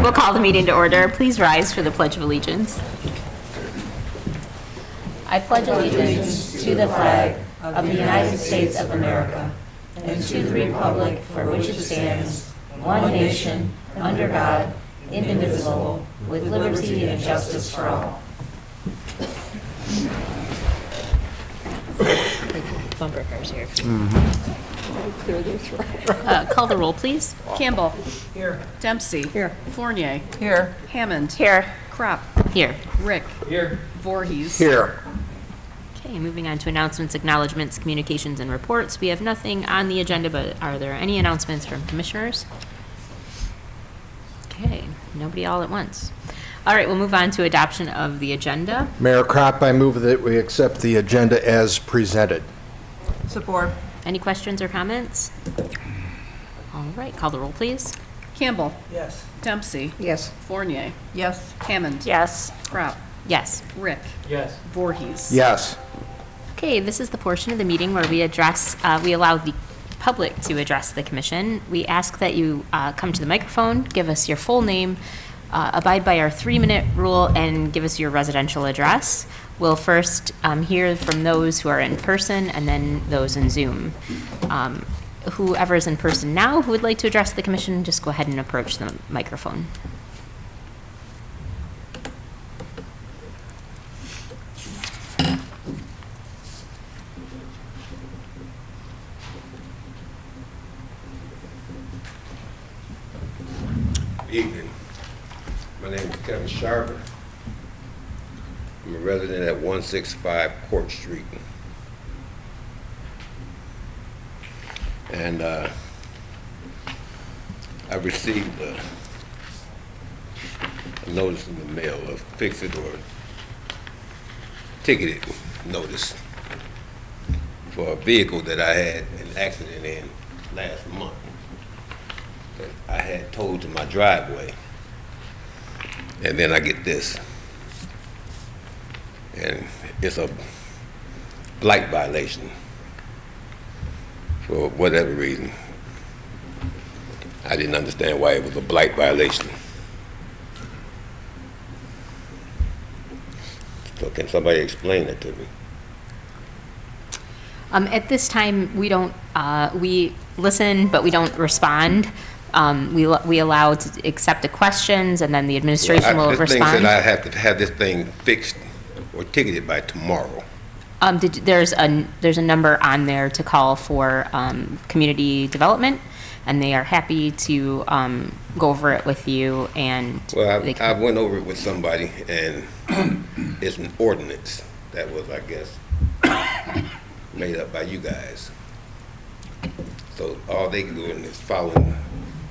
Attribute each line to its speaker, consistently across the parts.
Speaker 1: We'll call the meeting to order. Please rise for the Pledge of Allegiance. I pledge allegiance to the flag of the United States of America and to the republic for which it stands, one nation, under God, indivisible, with liberty and justice for all. Bumper cars here. Call the roll, please.
Speaker 2: Campbell.
Speaker 3: Here.
Speaker 2: Dempsey.
Speaker 3: Here.
Speaker 2: Fournier.
Speaker 3: Here.
Speaker 2: Hammond.
Speaker 1: Here.
Speaker 2: Crop.
Speaker 1: Here.
Speaker 2: Rick.
Speaker 3: Here.
Speaker 2: Voorhees.
Speaker 3: Here.
Speaker 1: Okay, moving on to announcements, acknowledgements, communications, and reports. We have nothing on the agenda, but are there any announcements from commissioners? Okay, nobody all at once. All right, we'll move on to adoption of the agenda.
Speaker 4: Mayor Crop, I move that we accept the agenda as presented.
Speaker 3: Support.
Speaker 1: Any questions or comments? All right, call the roll, please.
Speaker 2: Campbell.
Speaker 3: Yes.
Speaker 2: Dempsey.
Speaker 3: Yes.
Speaker 2: Fournier.
Speaker 3: Yes.
Speaker 2: Hammond.
Speaker 1: Yes.
Speaker 2: Crop.
Speaker 1: Yes.
Speaker 2: Rick.
Speaker 3: Yes.
Speaker 2: Voorhees.
Speaker 4: Yes.
Speaker 1: Okay, this is the portion of the meeting where we allow the public to address the commission. We ask that you come to the microphone, give us your full name, abide by our 3-minute rule, and give us your residential address. We'll first hear from those who are in person and then those in Zoom. Whoever is in person now who would like to address the commission, just go ahead and approach the microphone.
Speaker 5: Evening. My name is Kevin Sharper. I'm a resident at 165 Court Street. And I received a notice in the mail, a fix-it or ticketed notice for a vehicle that I had an accident in last month. That I had towed to my driveway, and then I get this, and it's a blight violation for whatever reason. I didn't understand why it was a blight violation. So can somebody explain it to me?
Speaker 1: At this time, we don't, we listen, but we don't respond. We allow to accept the questions, and then the administration will respond.
Speaker 5: This thing said I have to have this thing fixed or ticketed by tomorrow.
Speaker 1: There's a number on there to call for community development, and they are happy to go over it with you. And
Speaker 5: well, I went over it with somebody, and it's an ordinance that was, I guess, made up by you guys. So all they can do is following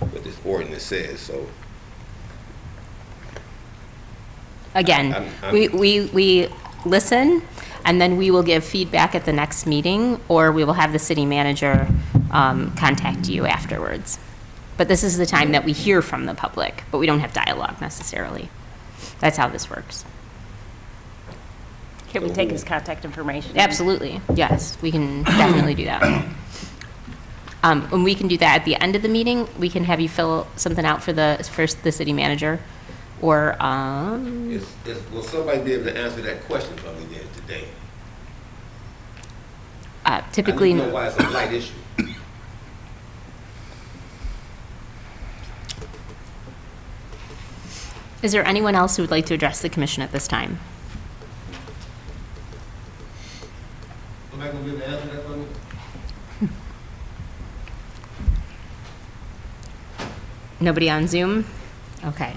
Speaker 5: what this ordinance says. So
Speaker 1: again, we listen, and then we will give feedback at the next meeting, or we will have the city manager contact you afterwards. But this is the time that we hear from the public, but we don't have dialogue necessarily. That's how this works.
Speaker 6: Can we take his contact information?
Speaker 1: Absolutely, yes, we can definitely do that. And we can do that at the end of the meeting. We can have you fill something out for the city manager, or
Speaker 5: will somebody be able to answer that question for me then today?
Speaker 1: typically.
Speaker 5: I don't know why it's a blight issue.
Speaker 1: Is there anyone else who would like to address the commission at this time?
Speaker 5: Somebody gonna be able to answer that for me?
Speaker 1: Nobody on Zoom? Okay.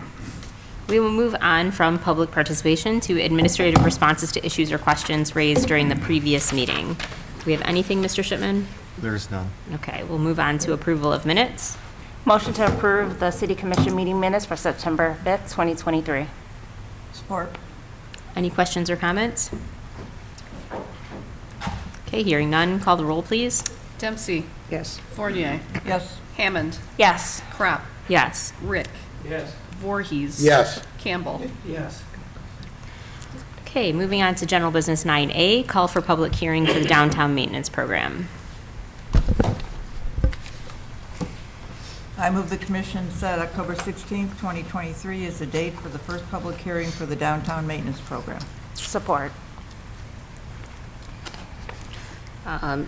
Speaker 1: We will move on from public participation to administrative responses to issues or questions raised during the previous meeting. Do we have anything, Mr. Shipman?
Speaker 7: There's none.
Speaker 1: Okay, we'll move on to approval of minutes.
Speaker 6: Motion to approve the City Commission meeting minutes for September 5th, 2023.
Speaker 3: Support.
Speaker 1: Any questions or comments? Okay, hearing none, call the roll, please.
Speaker 2: Dempsey.
Speaker 3: Yes.
Speaker 2: Fournier.
Speaker 3: Yes.
Speaker 2: Hammond.
Speaker 6: Yes.
Speaker 2: Crop.
Speaker 1: Yes.
Speaker 2: Rick.
Speaker 3: Yes.
Speaker 2: Voorhees.
Speaker 4: Yes.
Speaker 2: Campbell.
Speaker 3: Yes.
Speaker 1: Okay, moving on to general business 9A, call for public hearing for the downtown maintenance program.
Speaker 3: I move the commission set October 16th, 2023 as the date for the first public hearing for the downtown maintenance program.
Speaker 6: Support.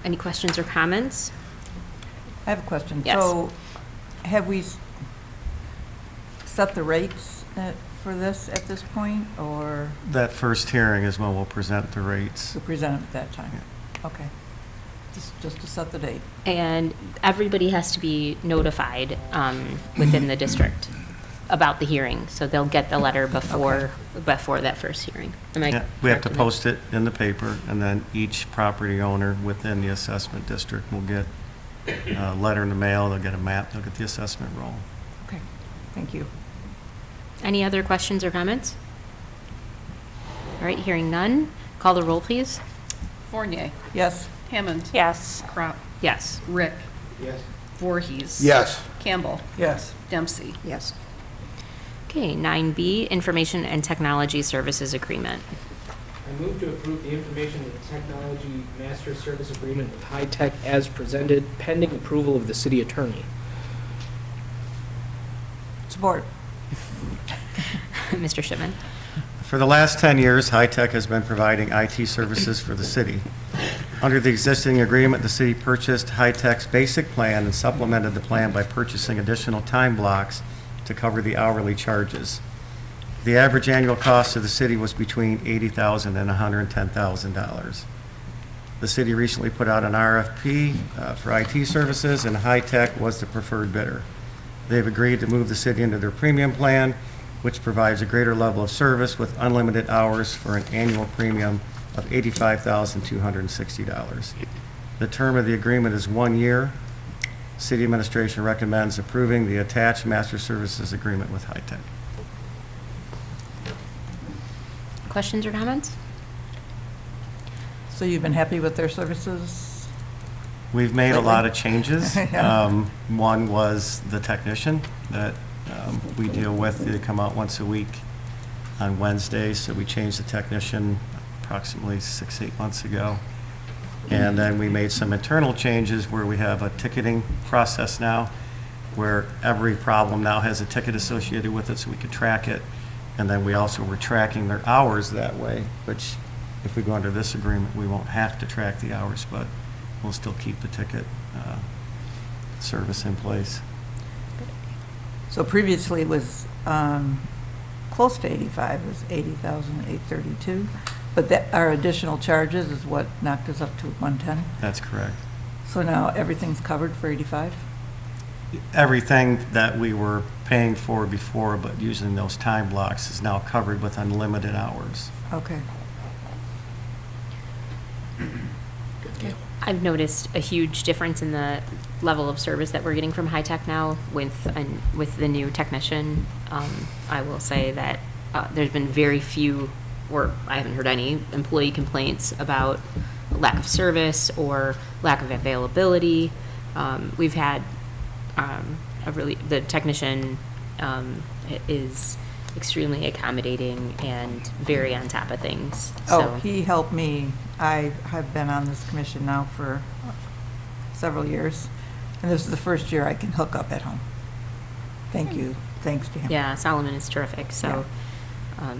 Speaker 1: Any questions or comments?
Speaker 3: I have a question.
Speaker 1: Yes.
Speaker 3: So have we set the rates for this at this point, or
Speaker 7: That first hearing is when we'll present the rates.
Speaker 3: to present them at that time? Okay. Just to set the date.
Speaker 1: And everybody has to be notified within the district about the hearing, so they'll get the letter before that first hearing. Am I
Speaker 7: Yeah, we have
Speaker 1: correct
Speaker 7: to
Speaker 1: in that?
Speaker 7: post it in the paper, and then each property owner within the assessment district will get a letter in the mail, they'll get a map, they'll get the assessment roll.
Speaker 3: Okay, thank you.
Speaker 1: Any other questions or comments? All right, hearing none. Call the roll, please.
Speaker 2: Fournier.
Speaker 3: Yes.
Speaker 2: Hammond.
Speaker 6: Yes.
Speaker 2: Crop.
Speaker 1: Yes.
Speaker 2: Rick.
Speaker 8: Yes.
Speaker 2: Voorhees.
Speaker 4: Yes.
Speaker 2: Campbell.
Speaker 3: Yes.
Speaker 2: Dempsey.
Speaker 3: Yes.
Speaker 1: Okay, 9B, Information and Technology Services Agreement.
Speaker 8: I move to approve the Information and Technology Master Service Agreement with High Tech as presented, pending approval of the city attorney.
Speaker 3: Support.
Speaker 1: Mr. Shipman.
Speaker 7: For the last 10 years, High Tech has been providing IT services for the city. Under the existing agreement, the city purchased High Tech's basic plan and supplemented the plan by purchasing additional time blocks to cover the hourly charges. The average annual cost of the city was between $80,000 and $110,000. The city recently put out an RFP for IT services, and High Tech was the preferred bidder. They've agreed to move the city into their premium plan, which provides a greater level of service with unlimited hours for an annual premium of $85,260. The term of the agreement is 1 year. City administration recommends approving the attached master services agreement with High Tech.
Speaker 1: Questions or comments?
Speaker 3: So you've been happy with their services?
Speaker 7: We've made a
Speaker 3: Lately?
Speaker 7: lot of changes.
Speaker 3: Yeah.
Speaker 7: One was the technician that we deal with. They come out once a week on Wednesdays, so we changed the technician approximately 6-8 months ago. And then we made some internal changes where we have a ticketing process now, where every problem now has a ticket associated with it, so we can track it. And then we also were tracking their hours that way, which if we go under this agreement, we won't have to track the hours, but we'll still keep the ticket service in place.
Speaker 3: So previously it was close to 85, it was 80,832, but that, our additional charges is what knocked us up to 110?
Speaker 7: That's correct.
Speaker 3: So now everything's covered for 85?
Speaker 7: Everything that we were paying for before, but using those time blocks, is now covered with unlimited hours.
Speaker 3: Okay.
Speaker 1: I've noticed a huge difference in the level of service that we're getting from High Tech now with the new technician. I will say that there's been very few, or I haven't heard any, employee complaints about lack of service or lack of availability. We've had the technician is extremely accommodating and very on top of things.
Speaker 3: Oh, he helped me. I have been on this commission now for several years, and this is the first year I can hook up at home. Thank you. Thanks to him.
Speaker 1: Yeah, Solomon is terrific. So, yeah,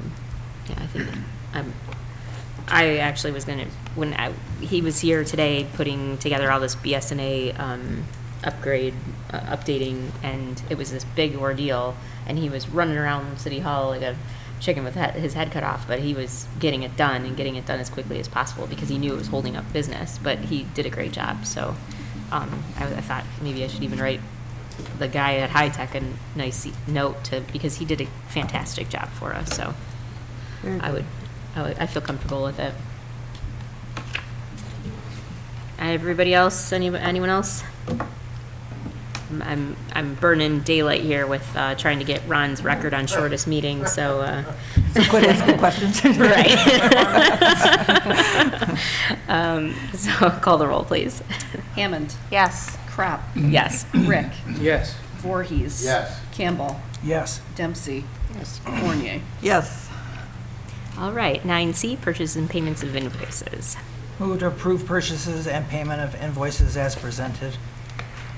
Speaker 1: I think I actually was gonna he was here today putting together all this BSNA upgrade updating, and it was this big ordeal. And he was running around City Hall like a chicken with his head cut off, but he was getting it done and getting it done as quickly as possible because he knew it was holding up business. But he did a great job. So I thought maybe I should even write the guy at High Tech a nice note because he did a fantastic job for us. So
Speaker 3: Very good.
Speaker 1: I feel comfortable with it. Everybody else? Anyone else? I'm burning daylight here with trying to get Ron's record on shortest meeting. So
Speaker 3: Quit asking questions.
Speaker 1: right. So call the roll, please.
Speaker 2: Hammond.
Speaker 6: Yes.
Speaker 2: Crop.
Speaker 1: Yes.
Speaker 2: Rick.
Speaker 8: Yes.
Speaker 2: Voorhees.
Speaker 4: Yes.
Speaker 2: Campbell.
Speaker 8: Yes.
Speaker 2: Dempsey. Yes. Fournier.
Speaker 3: Yes.
Speaker 1: All right. 9C, purchases and payments of invoices.
Speaker 9: Move to approve purchases and payment of invoices as presented.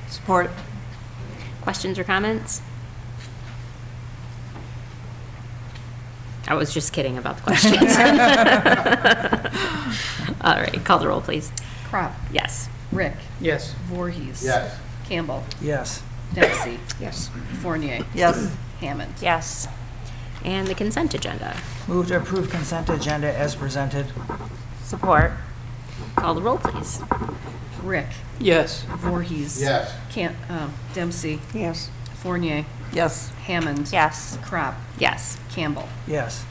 Speaker 3: Support.
Speaker 1: Questions or comments? I was just kidding about the questions. All right, call the roll, please.
Speaker 2: Crop.
Speaker 1: Yes.
Speaker 2: Rick.
Speaker 8: Yes.
Speaker 2: Voorhees.
Speaker 4: Yes.
Speaker 2: Campbell.
Speaker 8: Yes.
Speaker 2: Dempsey.
Speaker 8: Yes.
Speaker 2: Fournier.
Speaker 3: Yes.
Speaker 2: Hammond.
Speaker 6: Yes.
Speaker 1: And the consent agenda.
Speaker 9: Move to approve consent agenda as presented.
Speaker 6: Support.
Speaker 1: Call the roll, please.
Speaker 2: Rick.
Speaker 8: Yes.
Speaker 2: Voorhees.
Speaker 4: Yes.
Speaker 2: Dempsey.
Speaker 9: Yes.
Speaker 2: Fournier.
Speaker 3: Yes.
Speaker 2: Hammond.
Speaker 6: Yes.
Speaker 2: Crop.
Speaker 1: Yes.
Speaker 2: Campbell.
Speaker 9: Yes.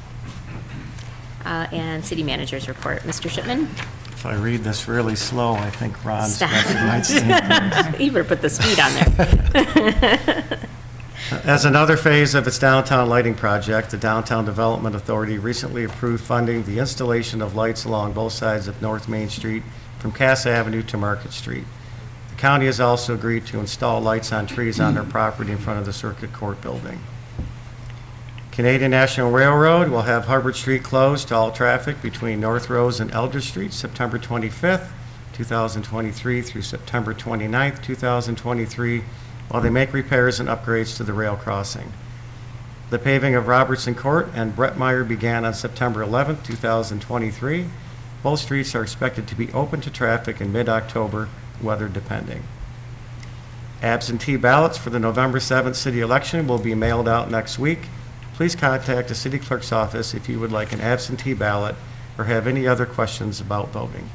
Speaker 1: And city manager's report. Mr. Shipman?
Speaker 7: If I read this really slow, I think Ron's
Speaker 1: Stop.
Speaker 7: might say things.
Speaker 1: You better put the speed on there.
Speaker 7: As another phase of its downtown lighting project, the Downtown Development Authority recently approved funding the installation of lights along both sides of North Main Street from Cass Avenue to Market Street. The county has also agreed to install lights on trees on their property in front of the Circuit Court building. Canadian National Railroad will have Hubbard Street closed to all traffic between North Rose and Elder Street September 25th, 2023 through September 29th, 2023, while they make repairs and upgrades to the rail crossing. The paving of Robertson Court and Brett Meyer began on September 11th, 2023. Both streets are expected to be open to traffic in mid-October, weather depending. Absentee ballots for the November 7th city election will be mailed out next week. Please contact the city clerk's office if you would like an absentee ballot or have any other questions about voting.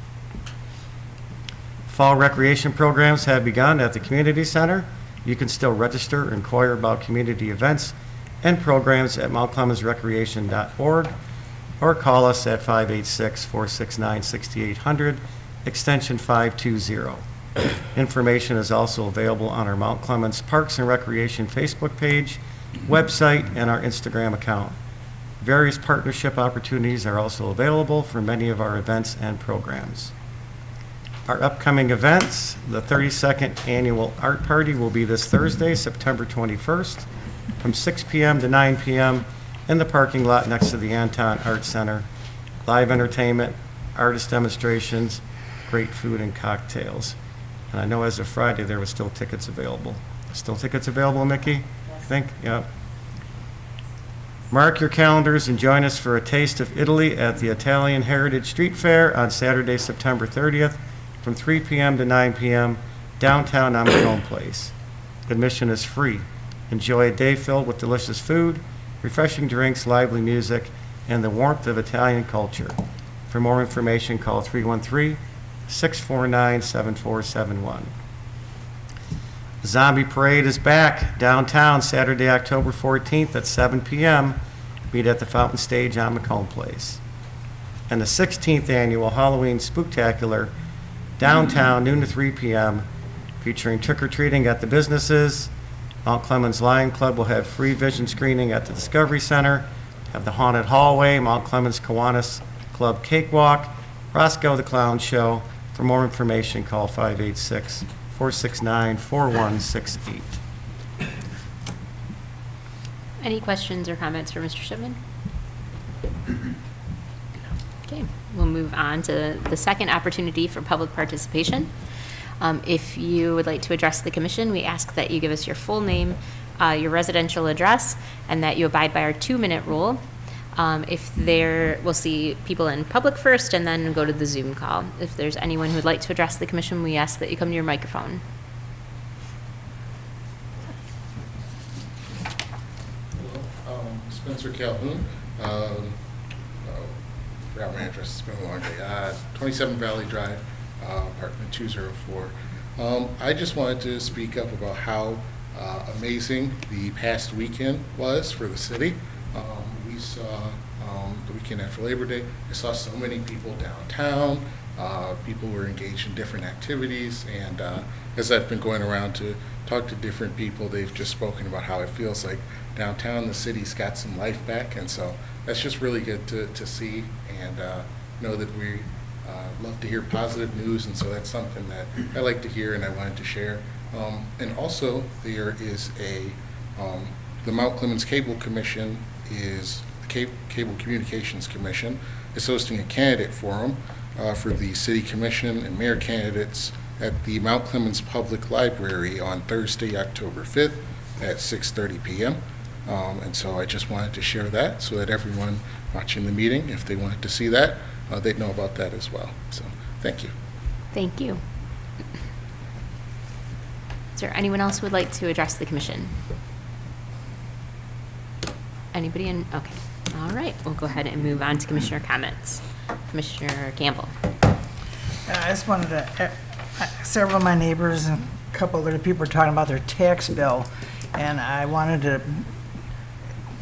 Speaker 7: Fall recreation programs have begun at the community center. You can still register or inquire about community events and programs at mountclemensrecreation.org or call us at 586-469-6800, extension 520. Information is also available on our Mount Clemens Parks and Recreation Facebook page, website, and our Instagram account. Various partnership opportunities are also available for many of our events and programs. Our upcoming events, the 32nd Annual Art Party will be this Thursday, September 21st, from 6 p.m. to 9 p.m. in the parking lot next to the Anton Art Center. Live entertainment, artist demonstrations, great food and cocktails. And I know as of Friday, there were still tickets available. Still tickets available, Mickey? I think, yeah. Mark your calendars and join us for a taste of Italy at the Italian Heritage Street Fair on Saturday, September 30th from 3 p.m. to 9 p.m. downtown on Macomb Place. Admission is free. Enjoy a day filled with delicious food, refreshing drinks, lively music, and the warmth of Italian culture. For more information, call 313-649-7471. The Zombie Parade is back downtown Saturday, October 14th at 7 p.m. Meet at the Fountain Stage on Macomb Place. And the 16th Annual Halloween Spooktacular downtown, noon to 3 p.m., featuring trick-or-treating at the businesses. Mount Clemens Lion Club will have free vision screening at the Discovery Center, have the Haunted Hallway, Mount Clemens Kiwanis Club Cakewalk, Roscoe the Clown Show. For more information, call 586-469-4168.
Speaker 1: Any questions or comments for Mr. Shipman? Okay, we'll move on to the second opportunity for public participation. If you would like to address the commission, we ask that you give us your full name, your residential address, and that you abide by our 2-minute rule. We'll see people in public first and then go to the Zoom call. If there's anyone who would like to address the commission, we ask that you come to your microphone.
Speaker 10: Spencer Calhoun. Forgot my address. It's been a long day. 27 Valley Drive, apartment 204. I just wanted to speak up about how amazing the past weekend was for the city. We saw the weekend after Labor Day. I saw so many people downtown. People were engaged in different activities, and as I've been going around to talk to different people, they've just spoken about how it feels like downtown, the city's got some life back, and so that's just really good to see, and know that we love to hear positive news, and so that's something that I like to hear and I wanted to share. And also, there is the Mount Clemens Cable Commission is the Cable Communications Commission is hosting a candidate forum for the city commission and mayor candidates at the Mount Clemens Public Library on Thursday, October 5th at 6:30 p.m. And so I just wanted to share that so that everyone watching the meeting, if they wanted to see that, they'd know about that as well. So thank you.
Speaker 1: Thank you. Is there anyone else who would like to address the commission? Anybody in? Okay. All right. We'll go ahead and move on to commissioner comments. Commissioner Campbell.
Speaker 9: I just wanted to, several of my neighbors and a couple other people were talking about their tax bill, and I wanted to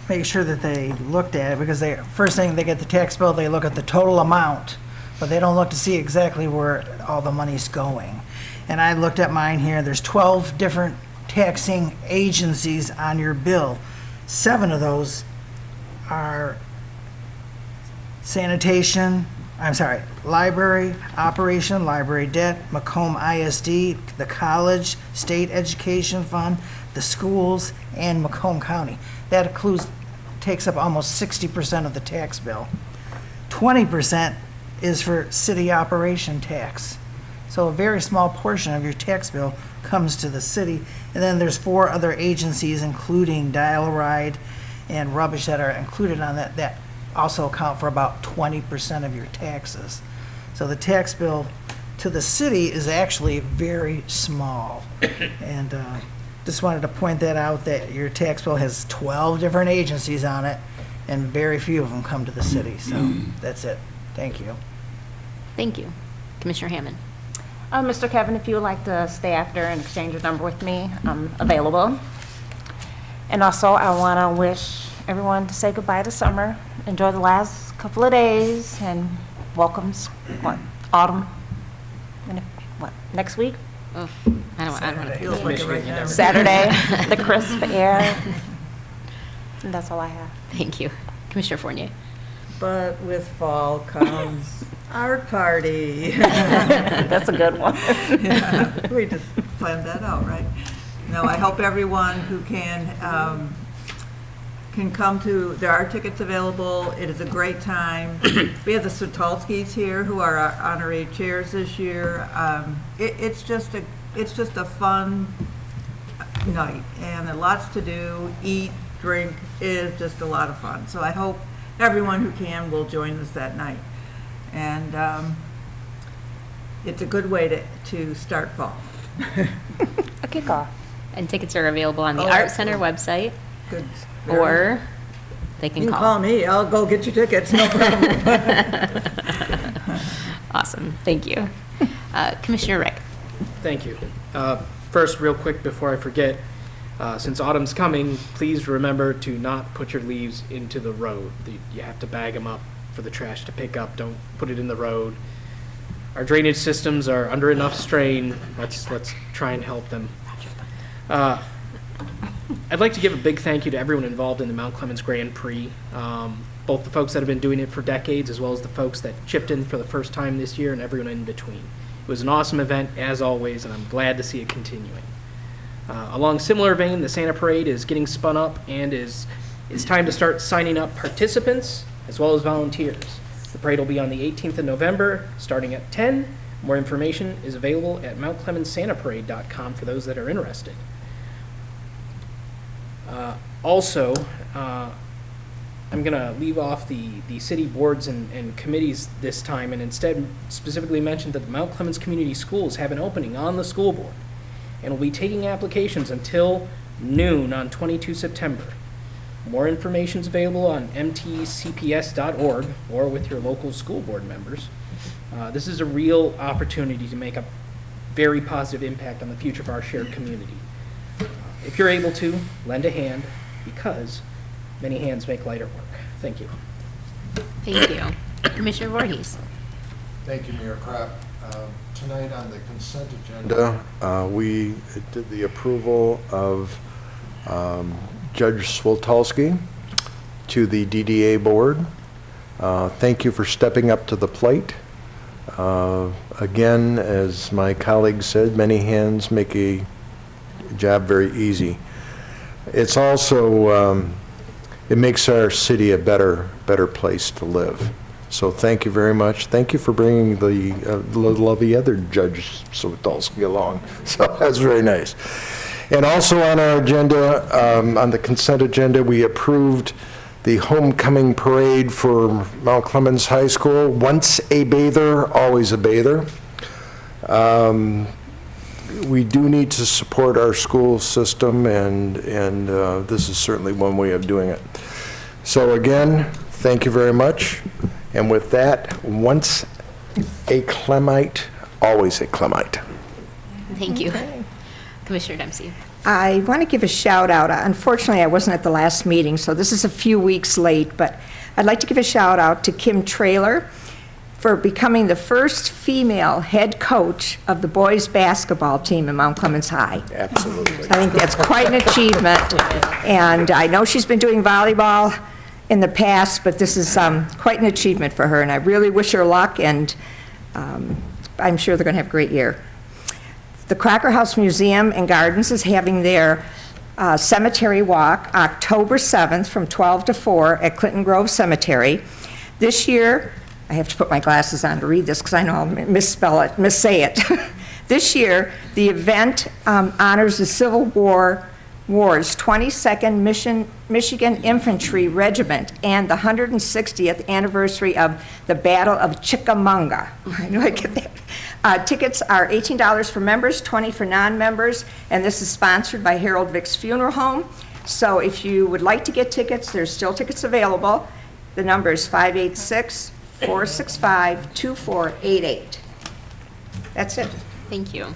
Speaker 9: make sure that they looked at it, because first thing they get the tax bill, they look at the total amount, but they don't look to see exactly where all the money's going. And I looked at mine here, there's 12 different taxing agencies on your bill. 7 of those are library operation, library debt, Macomb ISD, the college, state education fund, the schools, and Macomb County. That takes up almost 60% of the tax bill. 20% is for city operation tax. So a very small portion of your tax bill comes to the city. And then there's 4 other agencies, including dial-a-ride and rubbish, that are included on that also account for about 20% of your taxes. So the tax bill to the city is actually very small. And just wanted to point that out, that your tax bill has 12 different agencies on it, and very few of them come to the city. So that's it. Thank you.
Speaker 1: Thank you. Commissioner Hammond.
Speaker 6: Mr. Kevin, if you would like to stay after and exchange your number with me, I'm available. And also, I want to wish everyone to say goodbye to summer. Enjoy the last couple of days, and welcomes autumn. And next week?
Speaker 1: Oh, I don't want to
Speaker 3: Feels like it right now.
Speaker 6: Saturday, the crisp air. And that's all I have.
Speaker 1: Thank you. Commissioner Fournier.
Speaker 3: But with fall comes art party.
Speaker 6: That's a good one.
Speaker 3: Yeah, we just planned that out, right? No, I hope everyone who can come to, there are tickets available. It is a great time. We have the Sutalskis here, who are our honorary chairs this year. It's just a fun night, and lots to do, eat, drink. It is just a lot of fun. So I hope everyone who can will join us that night. And it's a good way to start fall.
Speaker 6: A kickoff.
Speaker 1: And tickets are available on the
Speaker 3: Oh,
Speaker 1: Art Center website,
Speaker 3: Good.
Speaker 1: or they can
Speaker 3: You can
Speaker 1: call.
Speaker 3: call me. I'll go get your tickets, no problem.
Speaker 1: Awesome. Thank you. Commissioner Rick.
Speaker 8: Thank you. First, real quick before I forget, since autumn's coming, please remember to not put your leaves into the road. You have to bag them up for the trash to pick up. Don't put it in the road. Our drainage systems are under enough strain. Let's try and help them. I'd like to give a big thank you to everyone involved in the Mount Clemens Grand Prix, both the folks that have been doing it for decades, as well as the folks that chipped in for the first time this year, and everyone in between. It was an awesome event, as always, and I'm glad to see it continuing. Along similar vein, the Santa Parade is getting spun up, and it's time to start signing up participants as well as volunteers. The parade will be on the 18th of November, starting at 10. More information is available at mountclemenssantaparade.com for those that are interested. Also, I'm going to leave off the city boards and committees this time, and instead specifically mention that the Mount Clemens Community Schools have an opening on the school board, and will be taking applications until noon on 22 September. More information is available on mtcps.org or with your local school board members. This is a real opportunity to make a very positive impact on the future of our shared community. If you're able to, lend a hand, because many hands make lighter work. Thank you.
Speaker 1: Thank you. Commissioner Voorhees.
Speaker 4: Thank you, Mayor Krapp. Tonight on the consent agenda, we did the approval of Judge Swoltalski to the DDA board. Thank you for stepping up to the plate. Again, as my colleague said, many hands make a job very easy. It's also, it makes our city a better place to live. So thank you very much. Thank you for bringing the lovely other Judge Switolski along. So that's very nice. And also on our agenda, on the consent agenda, we approved the homecoming parade for Mount Clemens High School. Once a bather, always a bather. We do need to support our school system, and this is certainly one way of doing it. So again, thank you very much. And with that, once a Clemite, always a Clemite.
Speaker 1: Thank you. Commissioner Dempsey.
Speaker 11: I want to give a shout out. Unfortunately, I wasn't at the last meeting, so this is a few weeks late, but I'd like to give a shout out to Kim Traylor for becoming the first female head coach of the boys basketball team in Mount Clemens High.
Speaker 4: Absolutely.
Speaker 11: I think that's quite an achievement, and I know she's been doing volleyball in the past, but this is quite an achievement for her, and I really wish her luck, and I'm sure they're going to have a great year. The Crocker House Museum and Gardens is having their cemetery walk October 7th from 12 to 4 at Clinton Grove Cemetery. This year, I have to put my glasses on to read this because I know I'll missay it. This year, the event honors the Civil War's 22nd Michigan Infantry Regiment and the 160th anniversary of the Battle of Chickamauga. I know I get that. Tickets are $18 for members, $20 for non-members, and this is sponsored by Harold Vick's Funeral Home. So if you would like to get tickets, there's still tickets available. The number is 586-465-2488. That's it.
Speaker 1: Thank you.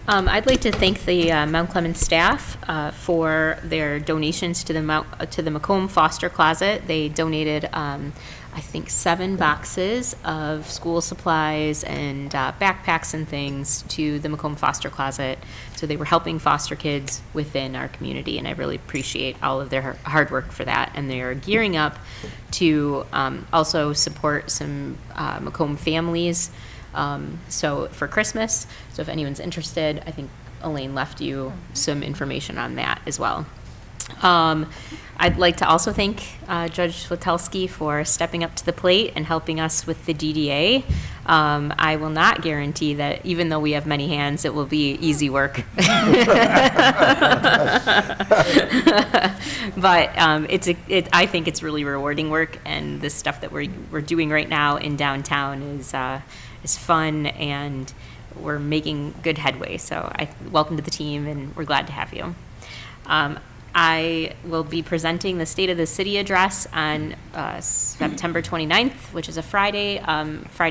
Speaker 1: I'd like to thank the Mount Clemens staff for their donations to the Macomb Foster Closet. They donated, I think, 7 boxes of school supplies and backpacks and things to the Macomb Foster Closet. So they were helping foster kids within our community, and I really appreciate all of their hard work for that. And they are gearing up to also support some Macomb families. So for Christmas, so if anyone's interested, I think Elaine left you some information on that as well. I'd like to also thank Judge Switolski for stepping up to the plate and helping us with the DDA. I will not guarantee that even though we have many hands, it will be easy work. But I think it's really rewarding work, and the stuff that we're doing right now in downtown is fun, and we're making good headway. So welcome to the team, and we're glad to have you. I will be presenting the State of the City address on September 29th, which is a Friday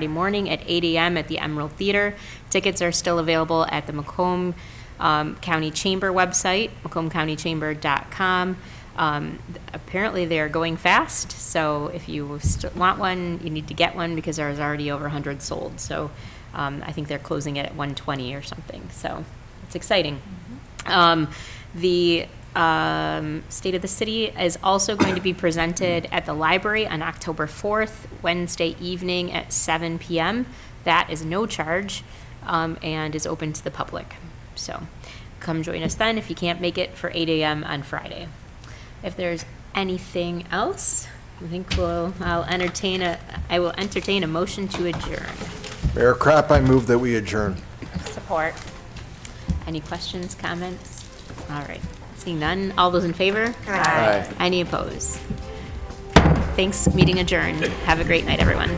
Speaker 1: morning at 8 a.m. at the Emerald Theater. Tickets are still available at the Macomb County Chamber website, macombcountychamber.com. Apparently they're going fast, so if you want one, you need to get one because there's already over 100 sold. So I think they're closing it at 120 or something, so it's exciting. The State of the City is also going to be presented at the library on October 4th, Wednesday evening at 7 p.m. That is no charge and is open to the public. So come join us then if you can't make it for 8 a.m. on Friday. If there's anything else, I think I will entertain a motion to adjourn.
Speaker 4: Mayor Krapp, I move that we adjourn.
Speaker 1: Support. Any questions, comments? All right. Seeing none, all those in favor?
Speaker 4: Aye.
Speaker 1: Any opposed? Thanks, meeting adjourned. Have a great night, everyone.